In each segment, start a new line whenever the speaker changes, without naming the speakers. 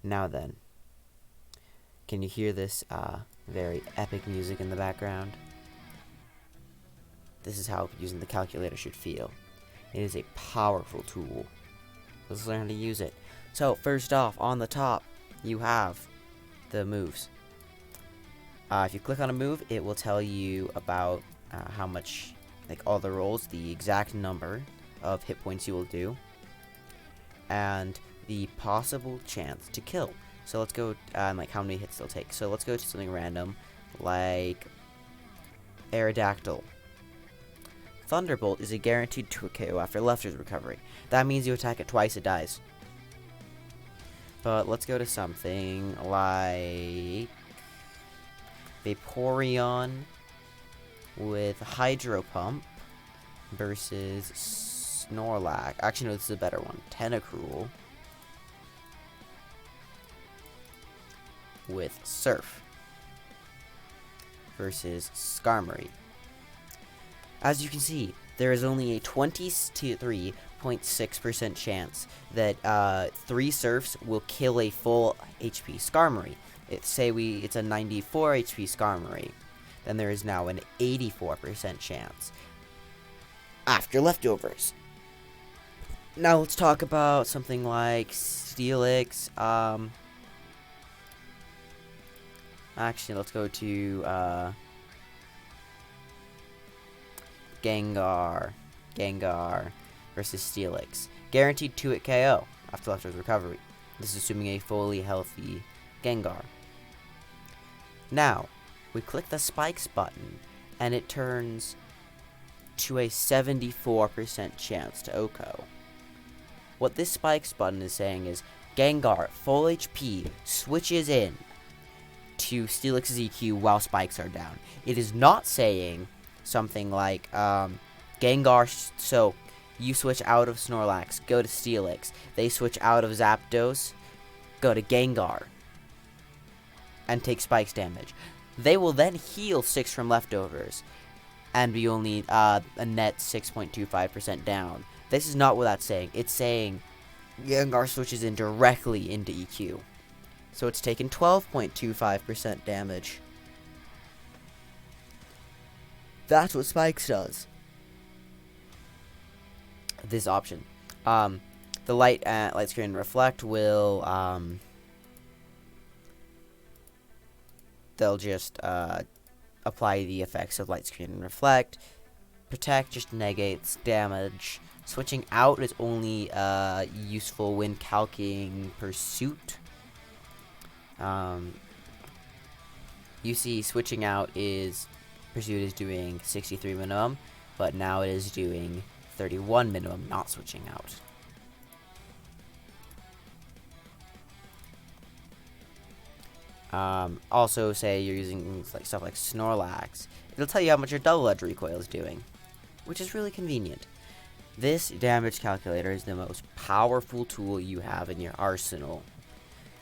Now then, can you hear this very epic music in the background? This is how using the calculator should feel. It is a powerful tool. Let's learn how to use it. So first off, on the top, you have the moves. If you click on a move, it will tell you about how much, like all the rolls, the exact number of hit points you will do, and the possible chance to kill. So let's go, like how many hits they'll take. So let's go to something random, like Aerodactyl. Thunderbolt is a guaranteed 2 KO after Lefter's recovery. That means you attack it twice, it dies. But let's go to something like Vaporeon with Hydro Pump versus Snorlax. Actually, no, this is a better one. Tentacruel with Surf versus Skarmory. As you can see, there is only a 23.6% chance that 3 Surfs will kill a full HP Skarmory. It's a 94 HP Skarmory. Then there is now an 84% chance after leftovers. Now let's talk about something like Steelix. Actually, let's go to Gengar versus Steelix. Guaranteed 2-hit KO after leftovers recovery. This is assuming a fully healthy Gengar. Now, we click the spikes button, and it turns to a 74% chance to OHKO. What this spikes button is saying is, Gengar, full HP, switches in to Steelix's EQ while spikes are down. It is not saying something like, Gengar, so you switch out of Snorlax, go to Steelix. They switch out of Zapdos, go to Gengar, and take spikes damage. They will then heal 6 from leftovers, and be only a net 6.25% down. This is not what that's saying. It's saying Gengar switches in directly into EQ. So it's taken 12.25% damage. That's what Spikes does. This option. The light screen reflect will they'll just apply the effects of light screen and reflect. Protect just negates damage. Switching out is only useful when calcing Pursuit. You see, switching out is Pursuit is doing 63 minimum, but now it is doing 31 minimum, not switching out. Also, say you're using stuff like Snorlax, it'll tell you how much your double edge recoil is doing, which is really convenient. This damage calculator is the most powerful tool you have in your arsenal.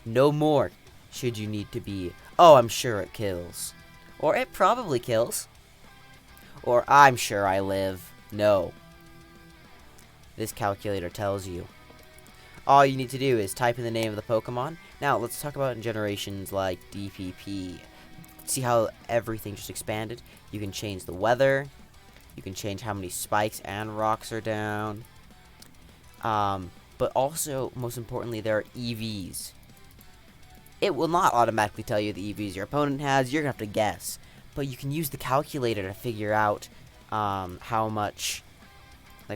No more should you need to be, oh, I'm sure it kills. Or it probably kills. Or I'm sure I live. No. This calculator tells you. All you need to do is type in the name of the Pokemon. Now, let's talk about generations like DPP. See how everything just expanded? You can change the weather. You can change how many spikes and rocks are down. But also, most importantly, there are EVs. It will not automatically tell you the EVs your opponent has. You're going to have to guess. But you can use the calculator to figure out how much,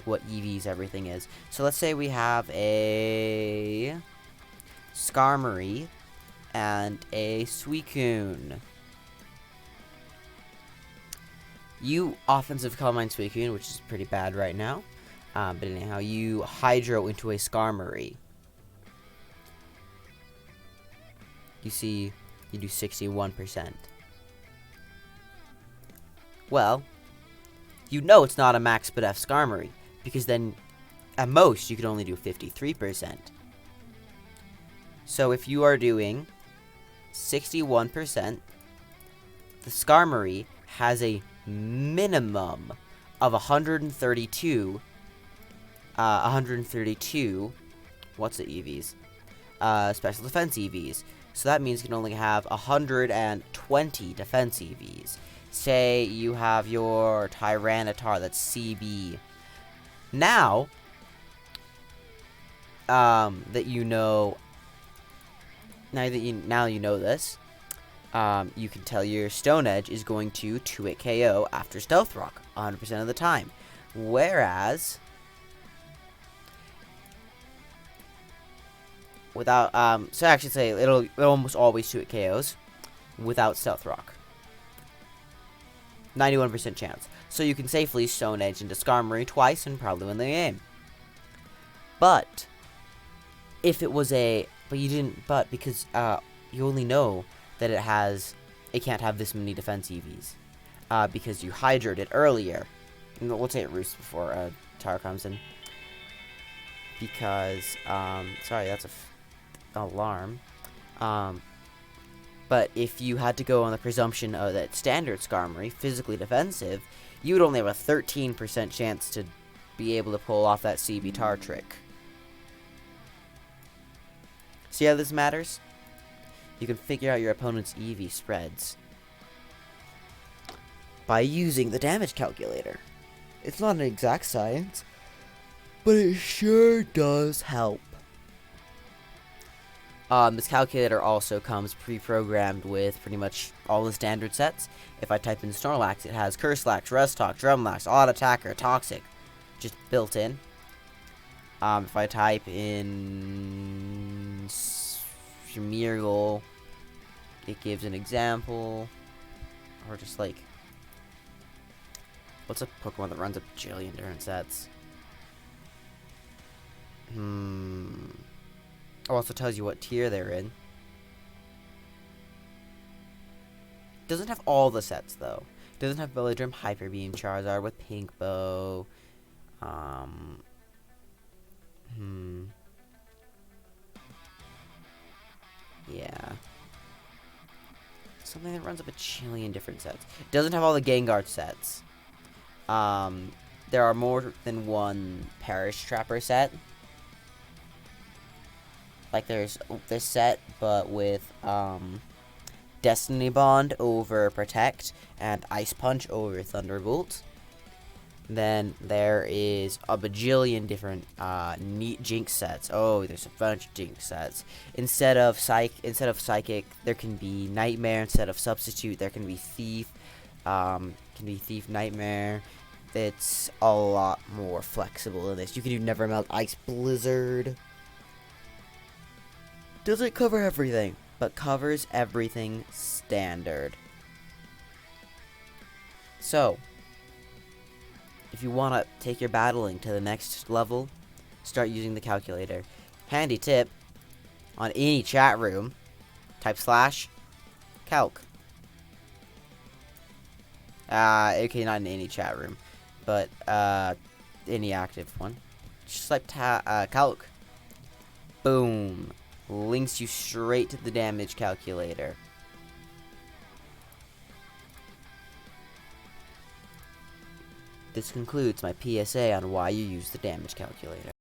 what EVs everything is. So let's say we have a Skarmory and a Suicune. You offensive Calm Mind Suicune, which is pretty bad right now. But anyhow, you Hydro into a Skarmory. You see, you do 61%. Well, you know it's not a max F Skarmory, because then, at most, you can only do 53%. So if you are doing 61%, the Skarmory has a minimum of 132, what's the EVs? special defense EVs. So that means you can only have 120 defense EVs. Say you have your Tyranitar, that's CB. Now, that you know, now you know this, you can tell your Stone Edge is going to 2-hit KO after Stealth Rock 100% of the time. Whereas, without, so I actually say it'll almost always 2-hit KOs without Stealth Rock. 91% chance. So you can safely Stone Edge into Skarmory twice and probably win the game. But, if it was because you only know that it can't have this many defense EVs. Because you hydrated it earlier. And we'll say it roosts before Tara comes in. Because, sorry, that's an alarm. But if you had to go on the presumption of that standard Skarmory, physically defensive, you would only have a 13% chance to be able to pull off that CB Tar trick. See how this matters? You can figure out your opponent's EV spreads by using the damage calculator. It's not an exact science, but it sure does help. This calculator also comes pre-programmed with pretty much all the standard sets. If I type in Snorlax, it has Curselax, Restock, Drumlax, Odd Attacker, Toxic, just built in. If I type in Smeargle, it gives an example, or just like, what's a Pokemon that runs a bajillion different sets? It also tells you what tier they're in. Doesn't have all the sets though. Doesn't have Belladrum, Hyper Beam, Charizard with Pink Bow. Yeah. Something that runs a bajillion different sets. Doesn't have all the Gengar sets. There are more than one Parish Trapper set. Like there's this set, but with Destiny Bond over Protect and Ice Punch over Thunderbolt. Then there is a bajillion different neat Jinx sets. Oh, there's a bunch of Jinx sets. Instead of Psychic, there can be Nightmare. Instead of Substitute, there can be Thief. Nightmare. It's a lot more flexible than this. You can do Never Melt, Ice Blizzard. Doesn't cover everything, but covers everything standard. So, if you want to take your battling to the next level, start using the calculator. Handy tip, on any chat room, type /calc. Okay, not in any chat room, but any active one. Just type calc. Boom. Links you straight to the damage calculator. This concludes my PSA on why you use the damage calculator.